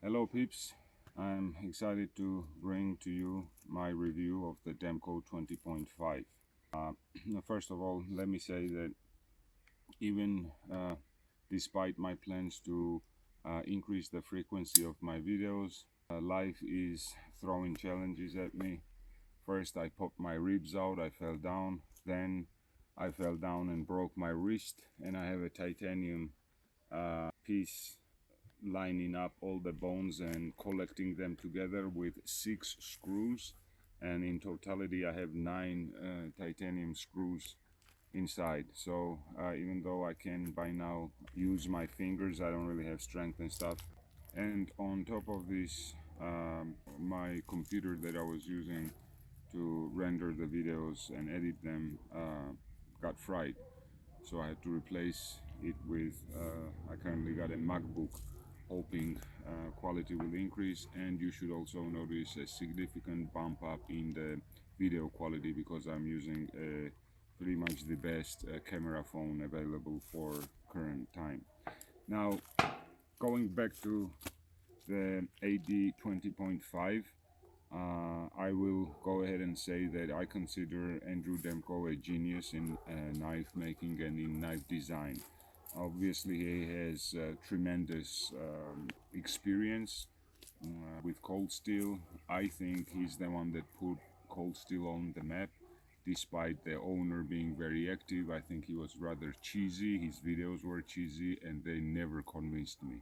Hello peeps, I'm excited to bring to you my review of the Demko 20.5. First of all, let me say that even despite my plans to increase the frequency of my videos, life is throwing challenges at me. First I popped my ribs out, I fell down, then I fell down and broke my wrist, and I have a titanium piece lining up all the bones and collecting them together with 6 screws, and in totality I have 9 titanium screws inside. So even though I can by now use my fingers, I don't really have strength and stuff. And on top of this, my computer that I was using to render the videos and edit them got fried, so I had to replace it with I currently got a MacBook, hoping quality will increase. And you should also notice a significant bump up in the video quality because I'm using pretty much the best camera phone available for current time. Now, going back to the AD20.5, I will go ahead and say that I consider Andrew Demko a genius in knife making and in knife design. Obviously, he has tremendous experience with cold steel. I think he's the one that put cold steel on the map. Despite the owner being very active, I think he was rather cheesy. His videos were cheesy and they never convinced me.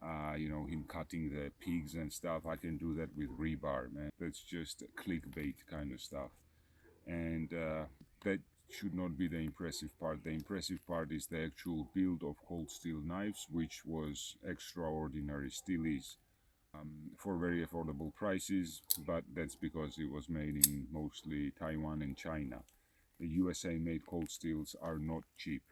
Him cutting the pigs and stuff, I can do that with rebar, man. That's just clickbait kind of stuff. And that should not be the impressive part. The impressive part is the actual build of cold steel knives, which was extraordinary, still is, for very affordable prices, but that's because it was made in mostly Taiwan and China. The USA made cold steels are not cheap.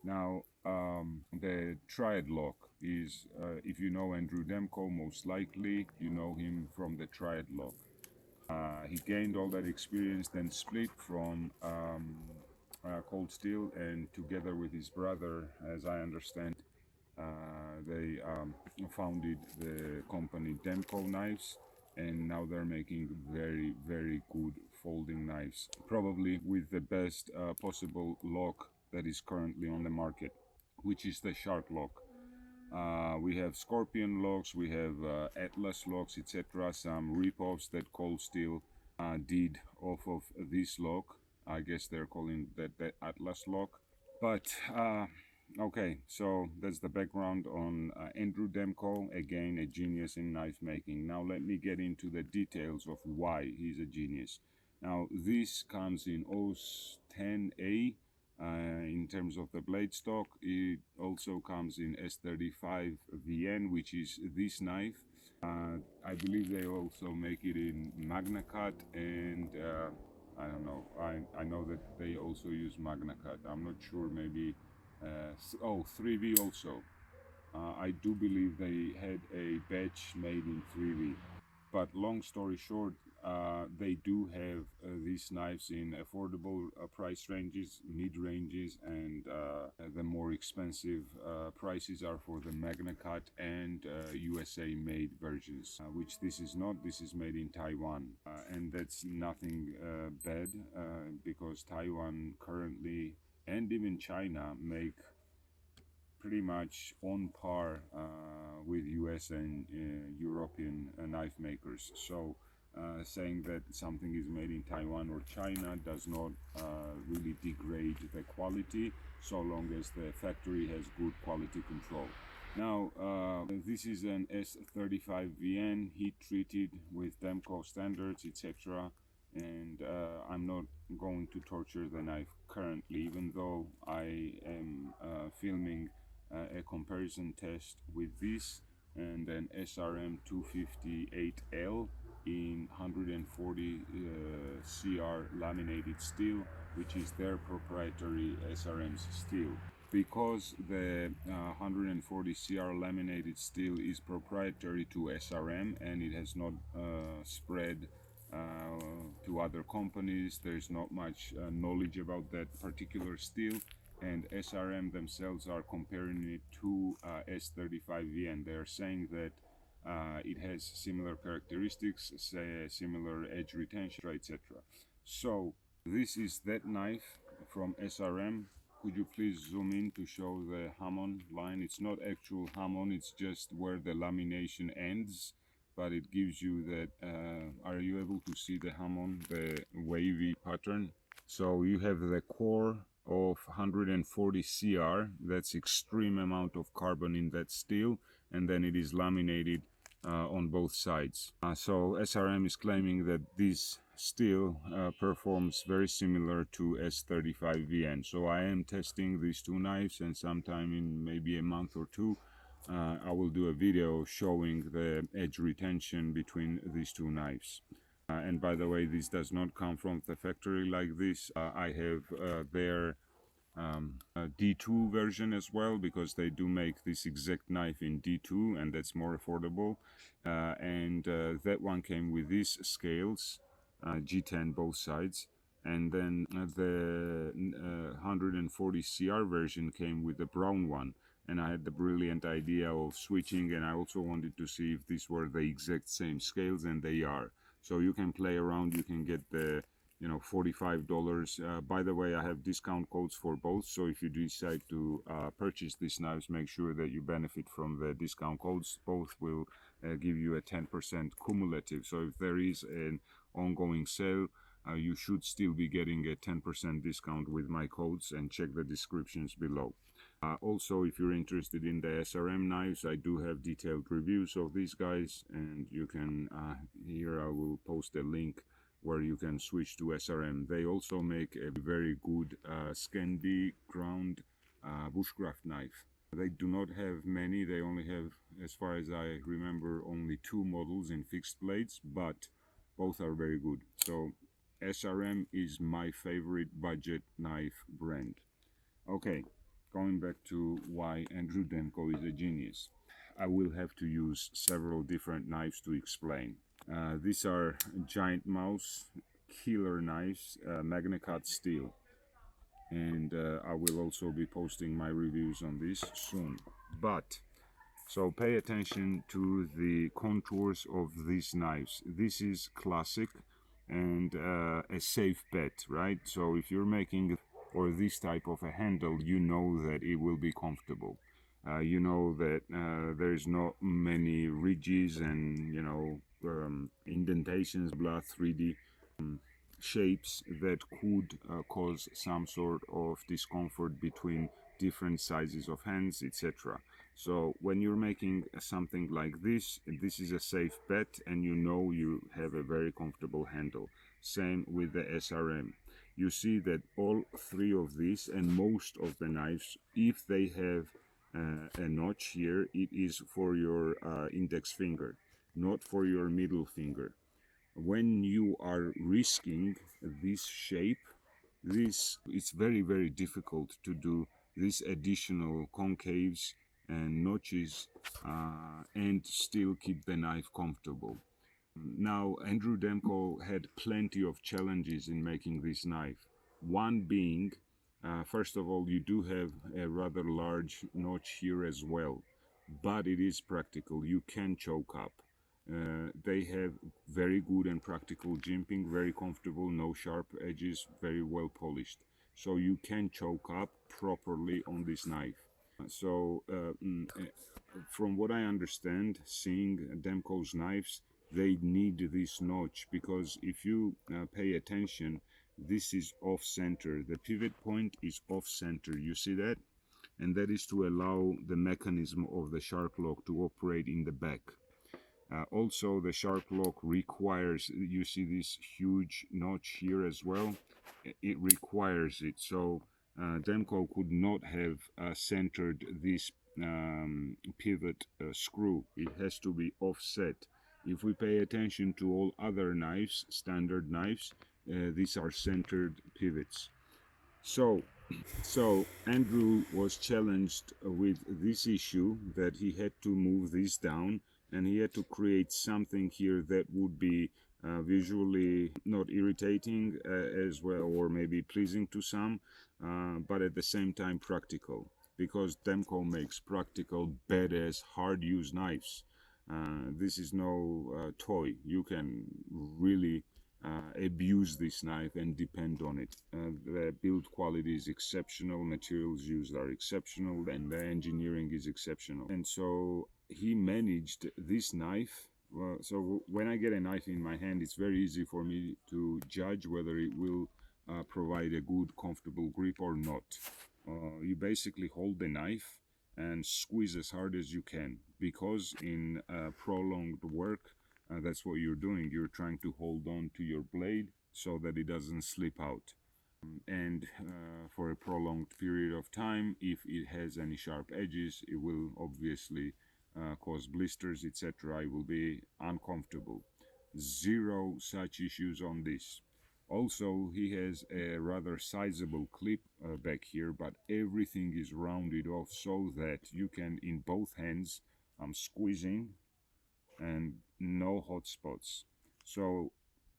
Now, the triad lock is, if you know Andrew Demko, most likely you know him from the triad lock. He gained all that experience, then split from cold steel, and together with his brother, as I understand, they founded the company Demko Knives, and now they're making very, very good folding knives, probably with the best possible lock that is currently on the market, which is the shark lock. We have scorpion locks, we have atlas locks, etc. Some rip-offs that Cold Steel did off of this lock. I guess they're calling that the atlas lock. But okay, so that's the background on Andrew Demko, again a genius in knife making. Now let me get into the details of why he's a genius. Now this comes in OS 10A. In terms of the blade stock, it also comes in S35VN, which is this knife. I believe they also make it in Magna Cut, and I don't know. I know that they also use Magna Cut. I'm not sure. Maybe 3V also. I do believe they had a batch made in 3V. But long story short, they do have these knives in affordable price ranges, mid-ranges, and the more expensive prices are for the Magna Cut and USA-made versions, which this is not. This is made in Taiwan, and that's nothing bad, because Taiwan currently, and even China, make pretty much on par with US and European knife makers. So saying that something is made in Taiwan or China does not really degrade the quality, so long as the factory has good quality control. Now, this is an S35VN, heat treated with Demko standards, etc. And I'm not going to torture the knife currently, even though I am filming a comparison test with this and an SRM 258L in 140 CR laminated steel, which is their proprietary SRM's steel. Because the 140 CR laminated steel is proprietary to SRM and it has not spread to other companies, there's not much knowledge about that particular steel, and SRM themselves are comparing it to S35VN. They are saying that It has similar characteristics, say similar edge retention, etc. So this is that knife from SRM. Could you please zoom in to show the hamon line? It's not actual hamon, it's just where the lamination ends, but it gives you that. Are you able to see the hamon, the wavy pattern? So you have the core of 140 CR, that's extreme amount of carbon in that steel, and then it is laminated on both sides. So SRM is claiming that this steel performs very similar to S35VN. So I am testing these two knives, and sometime in maybe a month or two I will do a video showing the edge retention between these two knives. And by the way, this does not come from the factory like this. I have their D2 version as well, because they do make this exact knife in D2, and that's more affordable. And that one came with these scales, G10 both sides, and then the 140 CR version came with the brown one. And I had the brilliant idea of switching, and I also wanted to see if these were the exact same scales, and they are. So you can play around, you can get the $45. By the way, I have discount codes for both, so if you decide to purchase these knives, make sure that you benefit from the discount codes. Both will give you a 10% cumulative. So if there is an ongoing sale, you should still be getting a 10% discount with my codes, and check the descriptions below. Also, if you're interested in the SRM knives, I do have detailed reviews of these guys, and you can, here I will post a link where you can switch to SRM. They also make a very good Scandi ground bushcraft knife. They do not have many, they only have, as far as I remember, only 2 models in fixed blades, but both are very good. So SRM is my favorite budget knife brand. Okay, going back to why Andrew Demko is a genius. I will have to use several different knives to explain. These are GiantMouse killer knives, Magna Cut steel, and I will also be posting my reviews on this soon. But so pay attention to the contours of these knives. This is classic and a safe bet, right? So if you're making or this type of a handle, you know that it will be comfortable. You know that there's not many ridges and indentations, blah, 3D shapes that could cause some sort of discomfort between different sizes of hands, etc. So when you're making something like this is a safe bet, and you know you have a very comfortable handle. Same with the SRM. You see that all 3 of these and most of the knives, if they have a notch here, it is for your index finger, not for your middle finger. When you are risking this shape, it's very difficult to do these additional concaves and notches and still keep the knife comfortable. Now, Andrew Demko had plenty of challenges in making this knife. One being, first of all, you do have a rather large notch here as well, but it is practical. You can choke up. They have very good and practical jimping, very comfortable, no sharp edges, very well polished. So you can choke up properly on this knife. From what I understand, seeing Demko's knives, they need this notch, because if you pay attention, this is off center. The pivot point is off center. You see that? And that is to allow the mechanism of the shark lock to operate in the back. Also, the shark lock requires, you see this huge notch here as well, it requires it. So Demko could not have centered this pivot screw. It has to be offset. If we pay attention to all other knives, standard knives, these are centered pivots. So Andrew was challenged with this issue, that he had to move this down, and he had to create something here that would be visually not irritating as well, or maybe pleasing to some, but at the same time practical, because Demko makes practical, badass, hard-use knives. This is no toy. You can really abuse this knife and depend on it. The build quality is exceptional, materials used are exceptional, and the engineering is exceptional. And so he managed this knife. So when I get a knife in my hand, it's very easy for me to judge whether it will provide a good, comfortable grip or not. You basically hold the knife and squeeze as hard as you can, because in prolonged work, that's what you're doing. You're trying to hold on to your blade so that it doesn't slip out. And for a prolonged period of time, if it has any sharp edges, it will obviously cause blisters, etc. It will be uncomfortable. Zero such issues on this. Also, he has a rather sizable clip back here, but everything is rounded off so that you can, in both hands, I'm squeezing and no hot spots. So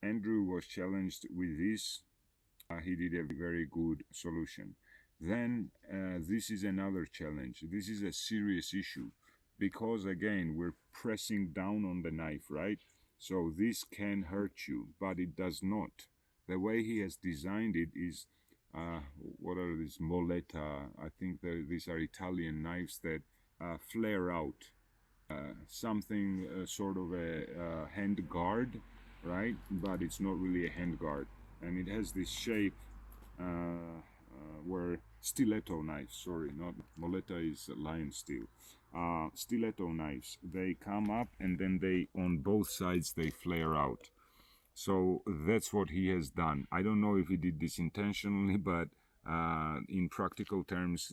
Andrew was challenged with this. He did a very good solution. Then this is another challenge. This is a serious issue because, again, we're pressing down on the knife, right? So this can hurt you, but it does not. The way he has designed it is, what are these? Moletta. I think these are Italian knives that flare out. Something sort of a hand guard, right? But it's not really a hand guard. And it has this shape where stiletto knives, sorry, not Moletta is lion steel. Stiletto knives, they come up and then they, on both sides, they flare out. So that's what he has done. I don't know if he did this intentionally, but in practical terms,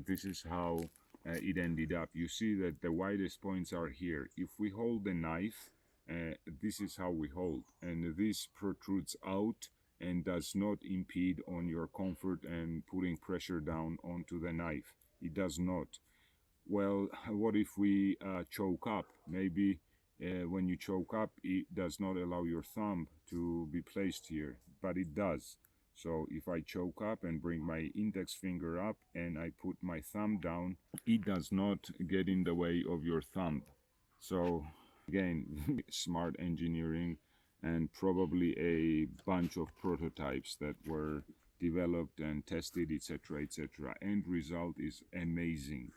this is how it ended up. You see that the widest points are here. If we hold the knife, this is how we hold, and this protrudes out and does not impede on your comfort and putting pressure down onto the knife. It does not. Well, what if we choke up? Maybe when you choke up, it does not allow your thumb to be placed here, but it does. So if I choke up and bring my index finger up and I put my thumb down, it does not get in the way of your thumb. So again, smart engineering and probably a bunch of prototypes that were developed and tested, etc., etc. End result is amazing.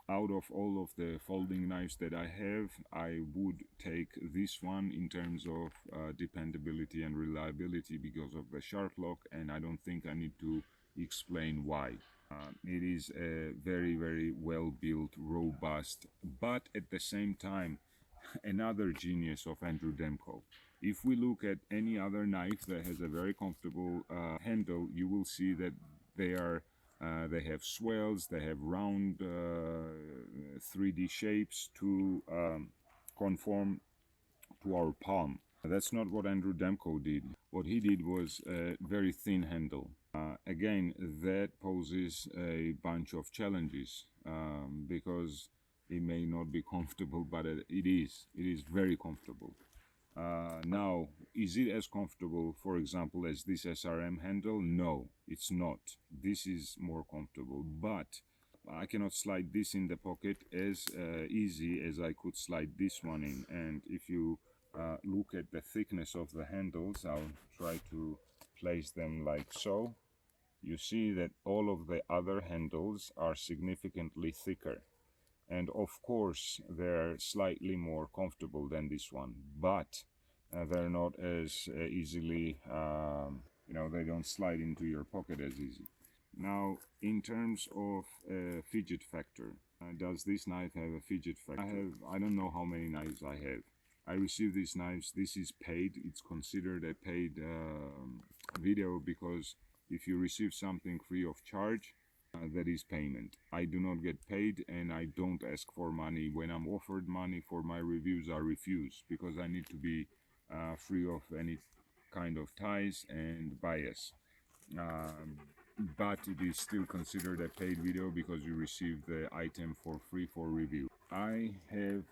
Out of all of the folding knives that I have, I would take this one in terms of dependability and reliability because of the sharp lock, and I don't think I need to explain why. It is a very, very well built, robust, but at the same time, another genius of Andrew Demko. If we look at any other knife that has a very comfortable handle, you will see that they have swells, they have round 3D shapes to conform to our palm. That's not what Andrew Demko did. What he did was a very thin handle. Again, that poses a bunch of challenges because it may not be comfortable, but it is very comfortable. Now, is it as comfortable, for example, as this SRM handle? No, it's not. This is more comfortable, but I cannot slide this in the pocket as easy as I could slide this one in. And if you look at the thickness of the handles, I'll try to place them like so. You see that all of the other handles are significantly thicker. And of course, they're slightly more comfortable than this one, but they're not as easily, they don't slide into your pocket as easy. Now, in terms of fidget factor, does this knife have a fidget factor? I don't know how many knives I have. I received these knives. This is paid. It's considered a paid video because if you receive something free of charge, that is payment. I do not get paid and I don't ask for money. When I'm offered money for my reviews, I refuse because I need to be free of any kind of ties and bias. But it is still considered a paid video because you receive the item for free for review. I have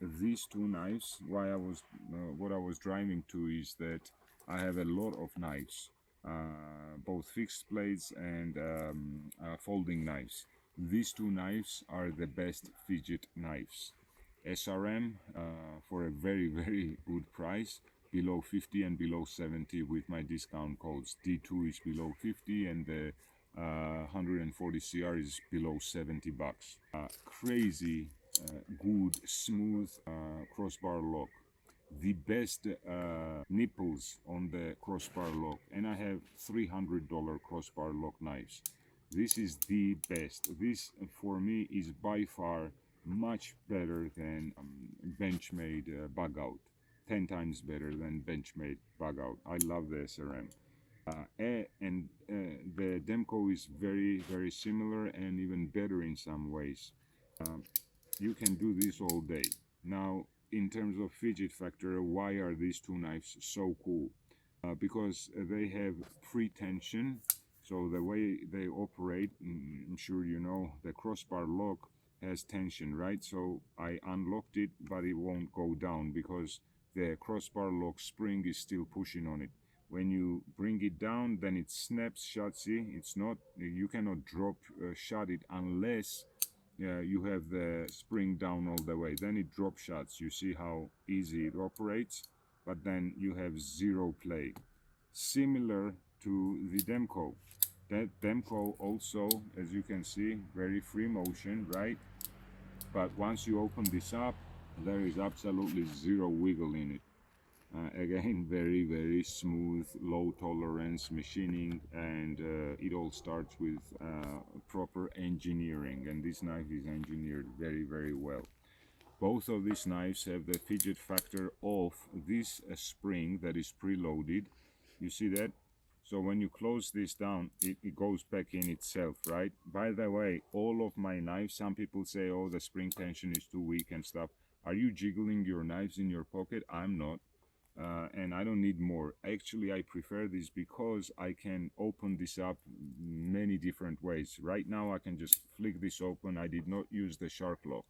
these two knives. What I was driving to is that I have a lot of knives. Both fixed blades and folding knives. These two knives are the best fidget knives. SRM for a very good price, below 50 and below 70 with my discount codes. D2 is below 50 and the 140 CR is below 70 bucks. Crazy good smooth crossbar lock, the best nipples on the crossbar lock, and I have $300 crossbar lock knives. This is the best. This for me is by far much better than Benchmade bug out. 10 times better than Benchmade bug out. I love the SRM. The Demko is very similar and even better in some ways. You can do this all day. Now, in terms of fidget factor, why are these two knives so cool? Because they have pre-tension. So the way they operate, I'm sure you know, the crossbar lock has tension, right? So I unlocked it, but it won't go down because the crossbar lock spring is still pushing on it. When you bring it down, then it snaps shut. See, it's not, you cannot drop shut it unless you have the spring down all the way. Then it drop shuts. You see how easy it operates, but then you have zero play. Similar to the Demko. That Demko also, as you can see, very free motion, right? But once you open this up, there is absolutely zero wiggle in it. Again, very smooth, low tolerance machining, and it all starts with proper engineering, and this knife is engineered very well. Both of these knives have the fidget factor of this spring that is preloaded. You see that? So when you close this down, it goes back in itself, right? By the way, all of my knives, some people say, oh, the spring tension is too weak and stuff. Are you jiggling your knives in your pocket? I'm not. And I don't need more. Actually, I prefer this because I can open this up many different ways. Right now, I can just flick this open. I did not use the shark lock.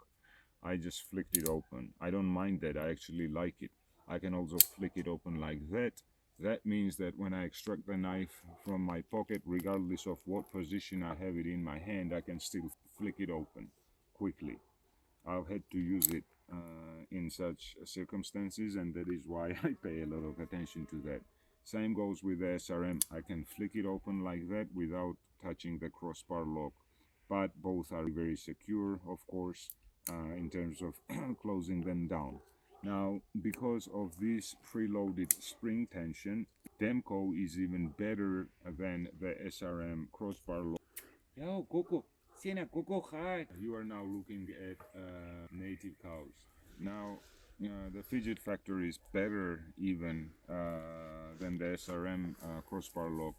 I just flicked it open. I don't mind that. I actually like it. I can also flick it open like that. That means that when I extract the knife from my pocket, regardless of what position I have it in my hand, I can still flick it open quickly. I've had to use it in such circumstances, and that is why I pay a lot of attention to that. Same goes with the SRM. I can flick it open like that without touching the crossbar lock, but both are very secure, of course, in terms of closing them down. Now, because of this preloaded spring tension, Demko is even better than the SRM crossbar lock. Yo, Coco, Siena, Coco, hi. You are now looking at native cows. Now, the fidget factor is better even than the SRM crossbar lock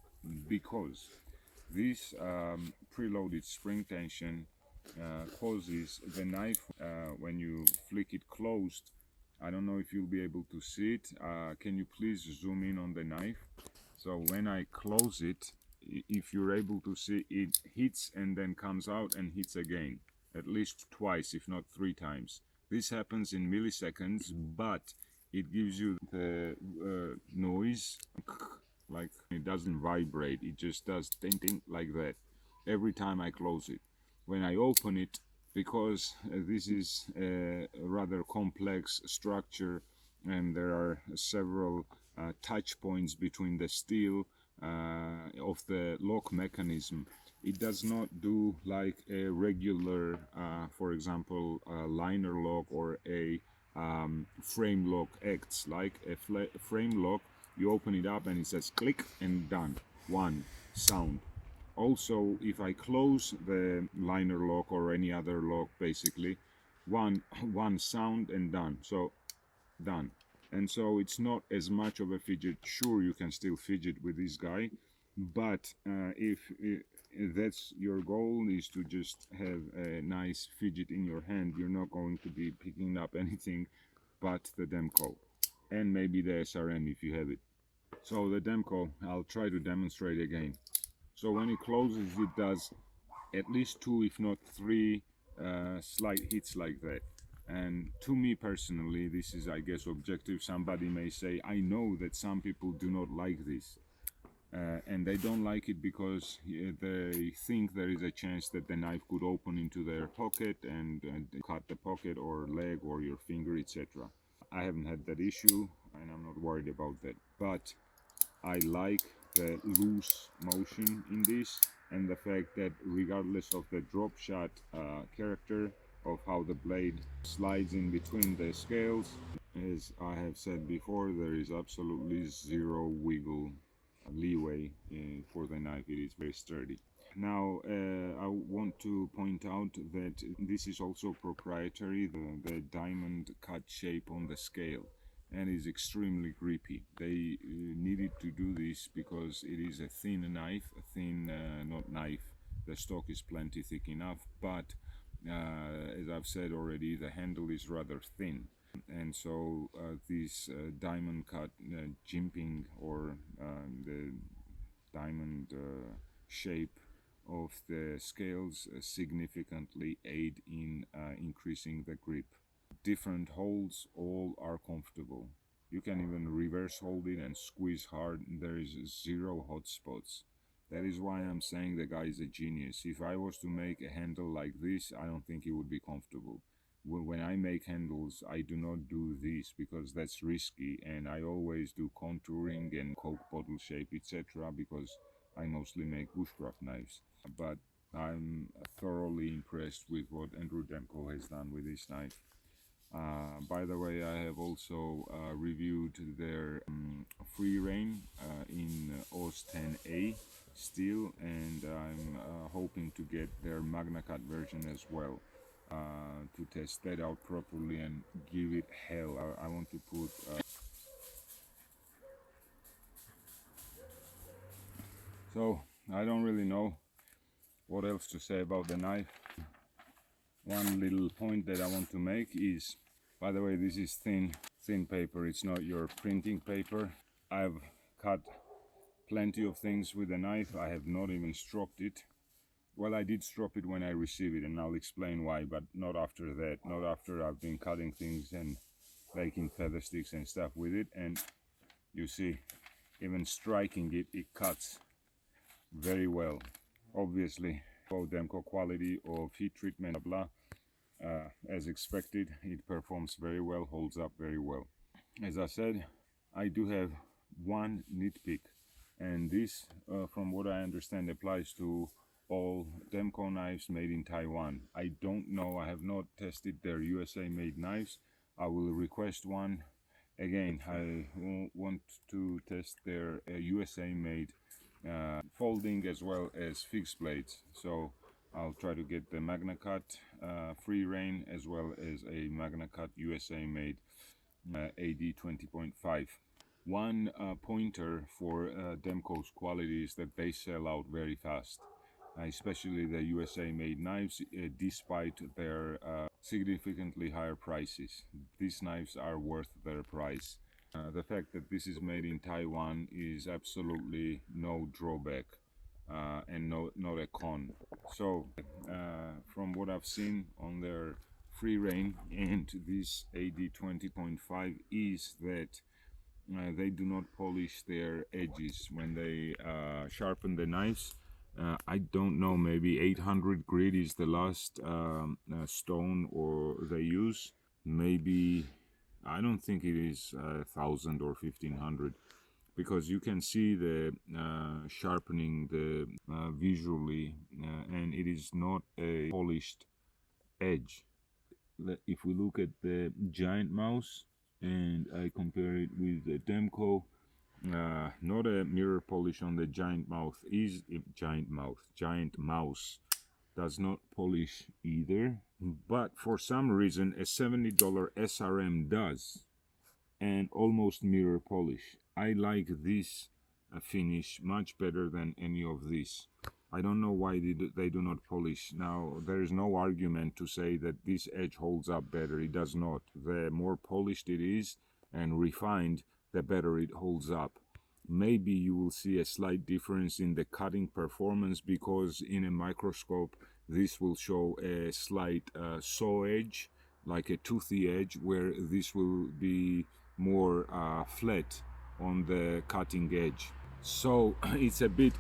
because this preloaded spring tension causes the knife, when you flick it closed, I don't know if you'll be able to see it. Can you please zoom in on the knife? So when I close it, if you're able to see, it hits and then comes out and hits again, at least twice, if not 3 times. This happens in milliseconds, but it gives you the noise, like it doesn't vibrate, it just does ting like that every time I close it. When I open it, because this is a rather complex structure and there are several touch points between the steel of the lock mechanism, it does not do like a regular, for example, liner lock or a frame lock acts. Like a frame lock, you open it up and it says click and done, one sound. Also, if I close the liner lock or any other lock, basically one sound and done, so done. And so it's not as much of a fidget. Sure, you can still fidget with this guy, but if that's your goal, is to just have a nice fidget in your hand, you're not going to be picking up anything but the Demko and maybe the SRM if you have it. So the Demko, I'll try to demonstrate again. So when it closes, it does at least 2 if not 3 slight hits like that. And to me personally, this is, I guess, objective. Somebody may say, I know that some people do not like this. And they don't like it because they think there is a chance that the knife could open into their pocket and cut the pocket or leg or your finger, etc. I haven't had that issue and I'm not worried about that, but I like the loose motion in this and the fact that regardless of the drop shot character of how the blade slides in between the scales, as I have said before, there is absolutely zero wiggle leeway for the knife. It is very sturdy. Now I want to point out that this is also proprietary, the diamond cut shape on the scale, and is extremely grippy. They needed to do this because it is a thin knife, not knife, the stock is plenty thick enough, but as I've said already, the handle is rather thin, and so this diamond cut jimping or the diamond shape of the scales significantly aid in increasing the grip. Different holds, all are comfortable. You can even reverse hold it and squeeze hard. There is zero hot spots. That is why I'm saying the guy is a genius. If I was to make a handle like this, I don't think it would be comfortable. When I make handles, I do not do this because that's risky, and I always do contouring and Coke bottle shape, etc. because I mostly make bushcraft knives. But I'm thoroughly impressed with what Andrew Demko has done with this knife. By the way, I have also reviewed their free rein in OS 10A steel, and I'm hoping to get their Magna Cut version as well to test that out properly and give it hell. I want to put so I don't really know what else to say about the knife. One little point that I want to make is, by the way, this is thin paper, it's not your printing paper. I've cut plenty of things with the knife. I have not even stropped it. Well, I did strop it when I received it, and I'll explain why, but not after that, not after I've been cutting things and making feather sticks and stuff with it. And you see, even striking it, it cuts very well. Obviously, Demko quality of heat treatment, blah, as expected, it performs very well, holds up very well. As I said, I do have one nitpick, and this, from what I understand, applies to all Demko knives made in Taiwan. I don't know, I have not tested their USA made knives. I will request one. Again, I want to test their USA made folding as well as fixed blades. So I'll try to get the Magna Cut free rein as well as a Magna Cut USA made AD20.5. One pointer for Demko's quality is that they sell out very fast, especially the USA made knives, despite their significantly higher prices. These knives are worth their price. The fact that this is made in Taiwan is absolutely no drawback and not a con. So from what I've seen on their free rein and this AD20.5 is that they do not polish their edges when they sharpen the knives. I don't know, maybe 800 grit is the last stone or they use. Maybe, I don't think it is 1000 or 1500, because you can see the sharpening the visually, and it is not a polished edge. If we look at the GiantMouse and I compare it with the Demko, not a mirror polish on the GiantMouse is GiantMouse does not polish either, but for some reason a $70 SRM does, and almost mirror polish. I like this finish much better than any of this. I don't know why they do not polish. Now, there is no argument to say that this edge holds up better. It does not. The more polished it is and refined, the better it holds up. Maybe you will see a slight difference in the cutting performance because in a microscope this will show a slight saw edge, like a toothy edge, where this will be more flat on the cutting edge. So it's a bit,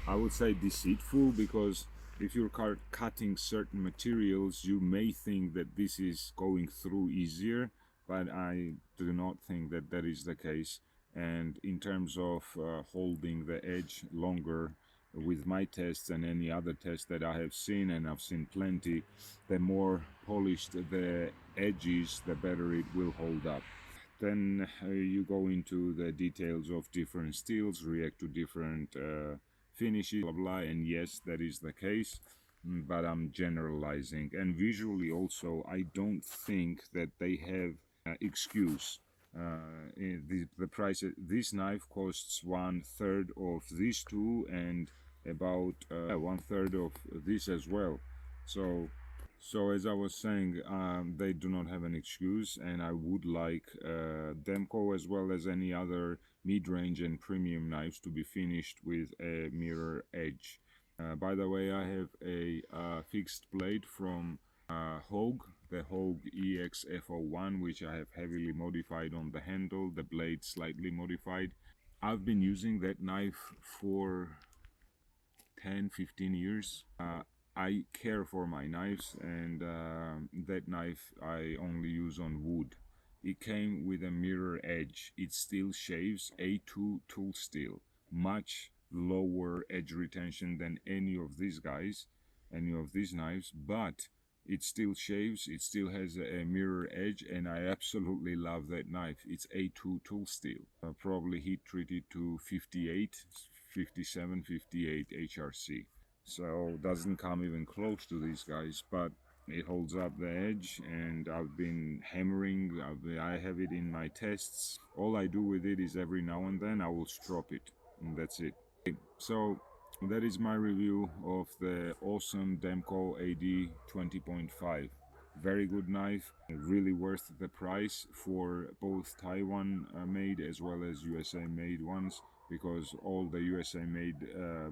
I would say, deceitful, because if you're cutting certain materials, you may think that this is going through easier, but I do not think that that is the case. And in terms of holding the edge longer, with my tests and any other test that I have seen, and I've seen plenty, the more polished the edge is, the better it will hold up. Then you go into the details of different steels, react to different finishes, blah blah, and yes, that is the case, but I'm generalizing. And visually also, I don't think that they have excuse. The price, this knife costs 1/3 of these two, and about 1/3 of this as well. So as I was saying, they do not have an excuse, and I would like Demko, as well as any other mid-range and premium knives, to be finished with a mirror edge. By the way, I have a fixed blade from Hogue, the Hogue EXF01, which I have heavily modified on the handle, the blade slightly modified. I've been using that knife for 10-15 years. I care for my knives, and that knife I only use on wood. It came with a mirror edge. It still shaves A2 tool steel, much lower edge retention than any of these guys, any of these knives, but it still shaves, it still has a mirror edge, and I absolutely love that knife. It's A2 tool steel, probably heat treated to 58, 57, 58 HRC. So doesn't come even close to these guys, but it holds up the edge, and I've been hammering. I have it in my tests. All I do with it is every now and then I will strop it, and that's it. So that is my review of the awesome Demko AD20.5. Very good knife, really worth the price for both Taiwan made as well as USA made ones, because all the USA made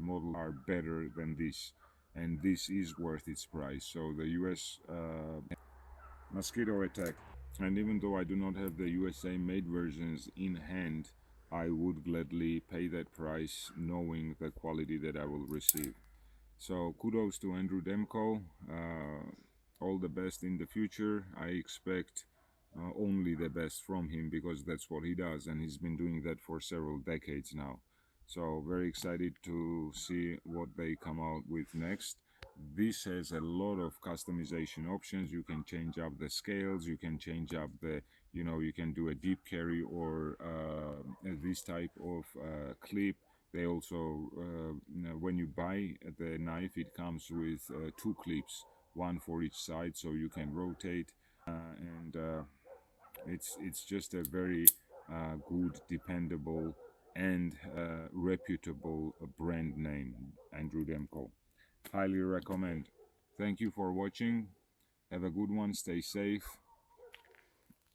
models are better than this, and this is worth its price. So the US mosquito attack, and even though I do not have the USA made versions in hand, I would gladly pay that price, knowing the quality that I will receive. So kudos to Andrew Demko. All the best in the future. I expect only the best from him, because that's what he does, and he's been doing that for several decades now. So very excited to see what they come out with next. This has a lot of customization options. You can change up the scales, you can change up the, you can do a deep carry, or this type of clip. They also, when you buy the knife, it comes with 2 clips, one for each side, so you can rotate, and it's just a very good, dependable, and reputable brand name, Andrew Demko. Highly recommend. Thank you for watching. Have a good one. Stay safe,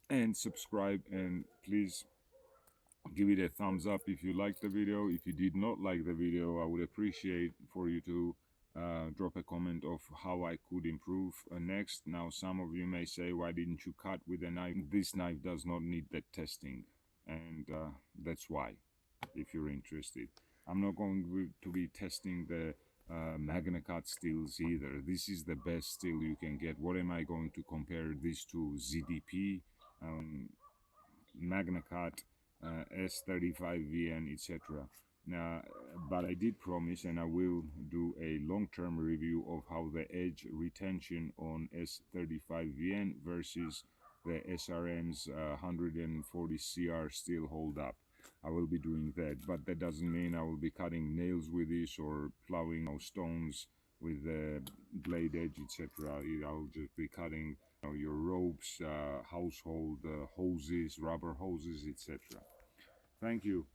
and subscribe, and please give it a thumbs up if you liked the video. If you did not like the video, I would appreciate for you to drop a comment of how I could improve next. Now, some of you may say, why didn't you cut with a knife? This knife does not need that testing, and that's why, if you're interested. I'm not going to be testing the MagnaCut steels either. This is the best steel you can get. What am I going to compare this to? ZDP, MagnaCut, S35VN, etc. Now, but I did promise, and I will do a long-term review of how the edge retention on S35VN versus the SRM's 140 CR still hold up. I will be doing that, but that doesn't mean I will be cutting nails with this, or plowing stones with the blade edge, etc. I'll just be cutting your ropes, household hoses, rubber hoses, etc. Thank you.